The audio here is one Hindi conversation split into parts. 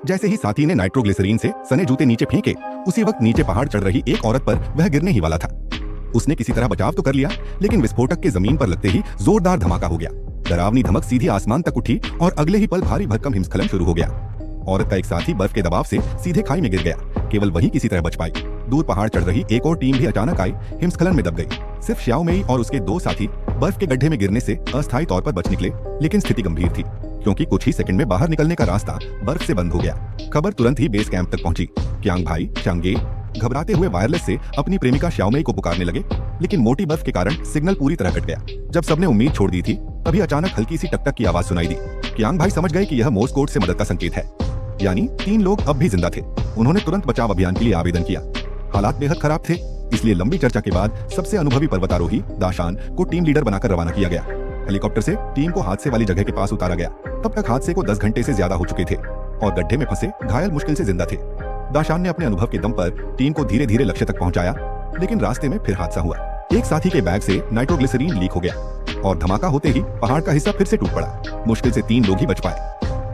जैसे ही साथी ने नाइट्रोग्लिसरीन से सने जूते नीचे फेंके, उसी वक्त नीचे पहाड़ चढ़ रही एक औरत पर वह गिरने ही वाला था। उसने किसी तरह बचाव तो कर लिया, लेकिन विस्फोटक के जमीन पर लगते ही जोरदार धमाका हो गया। डरावनी धमक सीधी आसमान तक उठी और अगले ही पल भारी भरकम हिमस्खलन शुरू हो गया। औरत का एक साथी बर्फ के दबाव से सीधे खाई में गिर गया। केवल वही किसी तरह बच पाई। दूर पहाड़ चढ़ रही एक और टीम भी अचानक आई हिमस्खलन में दब गई। सिर्फ श्याओ मेई और उसके 2 साथी बर्फ के गड्ढे में गिरने से अस्थायी तौर पर बच निकले, लेकिन स्थिति गंभीर थी, क्योंकि कुछ ही सेकंड में बाहर निकलने का रास्ता बर्फ से बंद हो गया। खबर तुरंत ही बेस कैंप तक पहुंची। क्यांग भाई चांगे घबराते हुए वायरलेस से अपनी प्रेमिका श्याओ मेई को पुकारने लगे, लेकिन मोटी बर्फ के कारण सिग्नल पूरी तरह कट गया। जब सबने उम्मीद छोड़ दी थी, तभी अचानक हल्की सी टकटक की आवाज सुनाई दी। क्यांग भाई समझ गए कि यह मोर्स कोड से मदद का संकेत है, यानी 3 लोग अब भी जिंदा थे। उन्होंने तुरंत बचाव अभियान के लिए आवेदन किया। हालात बेहद खराब थे, इसलिए लंबी चर्चा के बाद सबसे अनुभवी पर्वतारोही दाशान को टीम लीडर बनाकर रवाना किया गया। हेलीकॉप्टर से टीम को हादसे वाली जगह के पास उतारा गया। तब तक हादसे को 10 घंटे से ज्यादा हो चुके थे और गड्ढे में फंसे घायल मुश्किल से जिंदा थे। दाशान ने अपने अनुभव के दम पर टीम को धीरे धीरे लक्ष्य तक पहुंचाया, लेकिन रास्ते में फिर हादसा हुआ। एक साथी के बैग से नाइट्रोग्लिसरीन लीक हो गया और धमाका होते ही पहाड़ का हिस्सा फिर से टूट पड़ा। मुश्किल से 3 लोग ही बच पाए।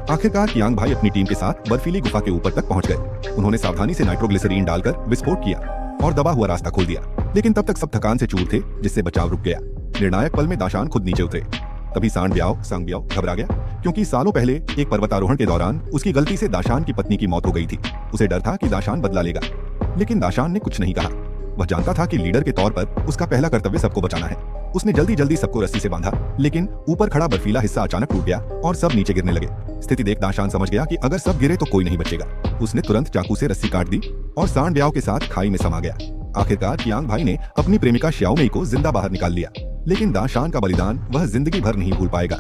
आखिरकार क्यांग भाई अपनी टीम के साथ बर्फीली गुफा के ऊपर तक पहुंच गए। उन्होंने सावधानी से नाइट्रोग्लिसरीन डालकर विस्फोट किया और दबा हुआ रास्ता खोल दिया, लेकिन तब तक सब थकान से चूर थे, जिससे बचाव रुक गया। निर्णायक पल में दाशान खुद नीचे उतरे। तभी सांग ब्याओ घबरा गया, क्योंकि सालों पहले एक पर्वतारोहण के दौरान उसकी गलती से दाशान की पत्नी की मौत हो गई थी। उसे डर था कि दाशान बदला लेगा, लेकिन दाशान ने कुछ नहीं कहा। वह जानता था कि लीडर के तौर पर उसका पहला कर्तव्य सबको बचाना है। उसने जल्दी सबको रस्सी से बांधा, लेकिन ऊपर खड़ा बर्फीला हिस्सा अचानक टूट गया और सब नीचे गिरने लगे। स्थिति देख दाशान समझ गया कि अगर सब गिरे तो कोई नहीं बचेगा। उसने तुरंत चाकू से रस्सी काट दी और सांड ब्याओ के साथ खाई में समा गया। आखिरकार क्यांग भाई ने अपनी प्रेमिका श्याओ मेई को जिंदा बाहर निकाल लिया, लेकिन दाशान का बलिदान वह जिंदगी भर नहीं भूल पाएगा।